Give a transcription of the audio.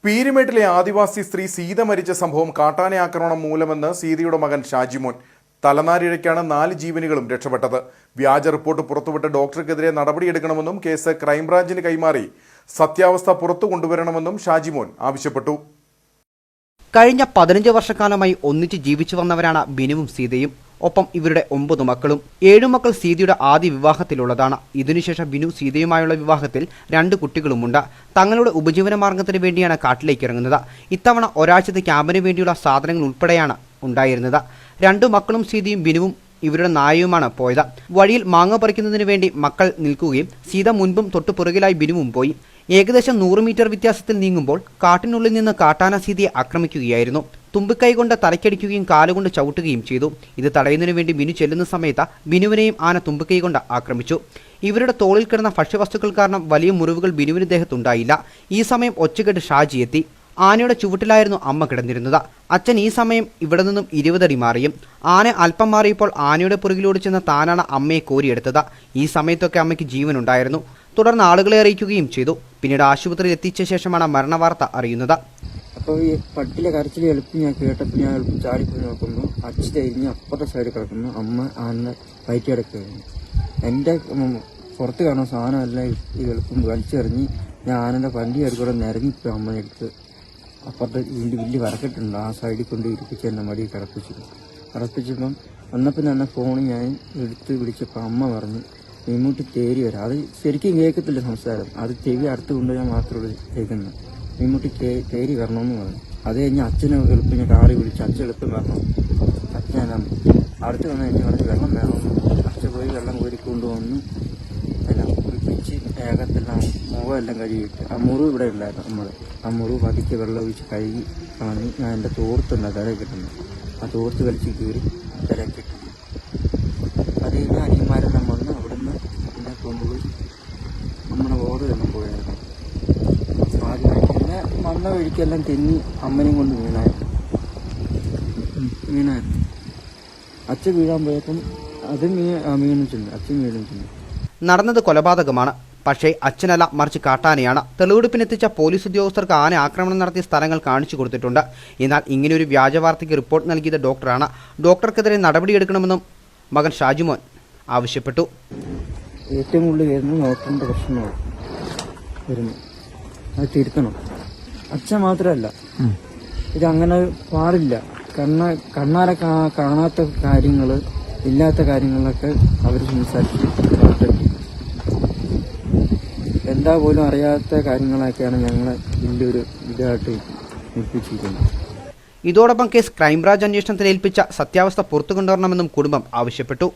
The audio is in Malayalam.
പീരുമേട്ടിലെ ആദിവാസി സ്ത്രീ സീത മരിച്ച സംഭവം കാട്ടാന ആക്രമണം മൂലമെന്ന് സീതയുടെ മകൻ ഷാജിമോൻ. തലനാരിഴയ്ക്കാണ് 4 ജീവനുകളും രക്ഷപ്പെട്ടത്. വ്യാജ റിപ്പോർട്ട് പുറത്തുവിട്ട് ഡോക്ടർക്കെതിരെ നടപടിയെടുക്കണമെന്നും കേസ് ക്രൈംബ്രാഞ്ചിന് കൈമാറി സത്യാവസ്ഥ പുറത്തു കൊണ്ടുവരണമെന്നും ഷാജിമോൻ ആവശ്യപ്പെട്ടു. കഴിഞ്ഞ 15 വർഷക്കാലമായി ഒന്നിച്ച് ജീവിച്ചു വന്നവരാണ് ബിനുവും സീതയും. ഒപ്പം ഇവരുടെ 9 മക്കളും. 7 മക്കൾ സീതയുടെ ആദ്യ വിവാഹത്തിലുള്ളതാണ്. ഇതിനുശേഷം ബിനു സീതയുമായുള്ള വിവാഹത്തിൽ 2 കുട്ടികളുമുണ്ട്. തങ്ങളുടെ ഉപജീവന മാർഗത്തിന് വേണ്ടിയാണ് കാട്ടിലേക്ക് ഇറങ്ങുന്നത്. ഇത്തവണ ഒരാഴ്ചത്തെ ക്യാമ്പിന് വേണ്ടിയുള്ള സാധനങ്ങൾ ഉൾപ്പെടെയാണ് ഉണ്ടായിരുന്നത്. 2 മക്കളും സീതയും ബിനുവും ഇവരുടെ നായയുമാണ് പോയത്. വഴിയിൽ മാങ്ങ പറിക്കുന്നതിന് വേണ്ടി മക്കൾ നിൽക്കുകയും സീത മുൻപും തൊട്ടുപുറകിലായി ബിനുവും പോയി. ഏകദേശം 100 മീറ്റർ വ്യത്യാസത്തിൽ നീങ്ങുമ്പോൾ കാട്ടിനുള്ളിൽ നിന്ന് കാട്ടാന സീതയെ ആക്രമിക്കുകയായിരുന്നു. തുമ്പിക്കൈ കൊണ്ട് തലയ്ക്കടിക്കുകയും കാലുകൊണ്ട് ചവിട്ടുകയും ചെയ്തു. ഇത് തടയുന്നതിനു വേണ്ടി ബിനു ചെല്ലുന്ന സമയത്ത് ബിനുവിനെയും ആന തുമ്പിക്കൈ കൊണ്ട് ആക്രമിച്ചു. ഇവരുടെ തോളിൽ കിടന്ന ഭക്ഷ്യവസ്തുക്കൾ കാരണം വലിയ മുറിവുകൾ ബിനുവിന് ദേഹത്തുണ്ടായില്ല. ഈ സമയം ഒച്ചകെട്ട് ഷാജി എത്തി. ആനയുടെ ചുവട്ടിലായിരുന്നു അമ്മ കിടന്നിരുന്നത്. അച്ഛൻ ഈ സമയം ഇവിടെ നിന്നും 20 അടി മാറിയും. ആന അല്പം മാറിയപ്പോൾ ആനയുടെ പുറകിലൂടെ ചെന്ന താനാണ് അമ്മയെ കോരിയെടുത്തത്. ഈ സമയത്തൊക്കെ അമ്മയ്ക്ക് ജീവനുണ്ടായിരുന്നു. തുടർന്ന് ആളുകളെ അറിയിക്കുകയും ചെയ്തു. പിന്നീട് ആശുപത്രിയിൽ എത്തിച്ച ശേഷമാണ് മരണവാർത്ത അറിയുന്നത്. അപ്പോൾ ഈ പട്ടിലെ കരച്ചിൽ എളുപ്പം ഞാൻ കേട്ടപ്പോൾ ഞാൻ എളുപ്പം ചാടിപ്പോയി നോക്കുന്നു. അച്ഛൻ തിരിഞ്ഞ് അപ്പുറത്തെ സൈഡിൽ കിടക്കുന്നു. അമ്മ ആനെ വയറ്റി കിടക്കുകയായിരുന്നു. എൻ്റെ പുറത്ത് കാണുന്ന സാധനമെല്ലാം ഈ എളുപ്പം വലിച്ചെറിഞ്ഞ് ഞാൻ ആനൻ്റെ വണ്ടി അടുക്കൂടെ നിരങ്ങിപ്പോയി അമ്മയെടുത്ത് അപ്പുറത്തെ വലിയ വരക്കെട്ടുണ്ട്. ആ സൈഡിൽ കൊണ്ട് ഇരിപ്പിച്ച് എന്നെ മടിയിൽ കിടപ്പിച്ചപ്പം വന്നപ്പോൾ തന്നെ ഫോണിൽ ഞാൻ എടുത്ത് വിളിച്ചപ്പോൾ അമ്മ പറഞ്ഞു ഇങ്ങോട്ട് തേരി വരാം. അത് ശരിക്കും കേൾക്കത്തില്ല സംസാരം. അത് ചെവി അടുത്ത് കൊണ്ടുപോയാൽ മാത്രമേ കേൾക്കുന്നത്. ഇങ്ങോട്ട് തേരി വരണമെന്ന് പറഞ്ഞു. അത് കഴിഞ്ഞ് അച്ഛനെ എളുപ്പം ഞാൻ കാറി വിളിച്ച് അച്ഛൻ എളുപ്പം വരണം. അച്ഛൻ അടുത്ത് വന്ന് കഴിഞ്ഞ് പറഞ്ഞ് വെള്ളം വേണമെന്ന്. അച്ഛൻ പോയി വെള്ളം കോരി കൊണ്ടുവന്ന് എല്ലാം കുളിപ്പിച്ച് ഏകത്തെല്ലാം മുഖമെല്ലാം കഴുകിയിട്ട് ആ മുറിവ് ഇവിടെ ഉണ്ടായിരുന്നു. നമ്മൾ ആ മുറിവ് പതിക്കെ വെള്ളം ഒഴിച്ച് കഴുകി കളഞ്ഞ് ഞാൻ എൻ്റെ തോർത്തുണ്ട് തലയിൽ കിട്ടുന്നത്. ആ തോർത്ത് വലിച്ച് കീറി തലയിൽ കിട്ടുന്നു. അത് കഴിഞ്ഞ് അനിയന്മാരെല്ലാം വന്ന് അവിടുന്ന് എന്നെ കൊണ്ടുപോയി നമ്മുടെ ബോധമെല്ലാം പോയായിരുന്നു. പിന്നെ വന്ന വഴിക്കെല്ലാം തെന്നി അമ്മനെയും കൊണ്ട് വീണായിരുന്നു. അച്ഛൻ വീഴാൻ പോയപ്പം അത് വീണിട്ടുണ്ട്. അച്ഛൻ വീണിട്ടുണ്ട്. നടന്നത് കൊലപാതകമാണ്. പക്ഷേ അച്ഛനല്ല, മറിച്ച് കാട്ടാനയാണ്. തെളിവെടുപ്പിനെത്തിച്ച പോലീസ് ഉദ്യോഗസ്ഥർക്ക് ആന ആക്രമണം നടത്തിയ സ്ഥലങ്ങൾ കാണിച്ചു കൊടുത്തിട്ടുണ്ട്. എന്നാൽ ഇങ്ങനെയൊരു വ്യാജവാർത്തയ്ക്ക് റിപ്പോർട്ട് നൽകിയത് ഡോക്ടറാണ്. ഡോക്ടർക്കെതിരെ നടപടിയെടുക്കണമെന്നും മകൻ ഷാജിമോൻ ആവശ്യപ്പെട്ടു. ഏറ്റവും കൂടുതൽ വരുന്നത് ഡോക്ടറിൻ്റെ പ്രശ്നമാണ് വരുന്നത്. അത് തിരുത്തണം. അച്ഛൻ മാത്രമല്ല, ഇതങ്ങനെ പാടില്ല. കണ്ണാരെ കാണാത്ത കാര്യങ്ങൾ, ഇല്ലാത്ത കാര്യങ്ങളൊക്കെ അവർ സംസാരിച്ചു. എന്താ പോലും അറിയാത്ത കാര്യങ്ങളൊക്കെയാണ് ഞങ്ങളെ വലിയൊരു ഇതായിട്ട് ഏൽപ്പിച്ചിരിക്കുന്നത്. ഇതോടൊപ്പം കേസ് ക്രൈംബ്രാഞ്ച് അന്വേഷണത്തിൽ ഏൽപ്പിച്ച സത്യാവസ്ഥ പുറത്തു കൊണ്ടുവരണമെന്നും കുടുംബം ആവശ്യപ്പെട്ടു.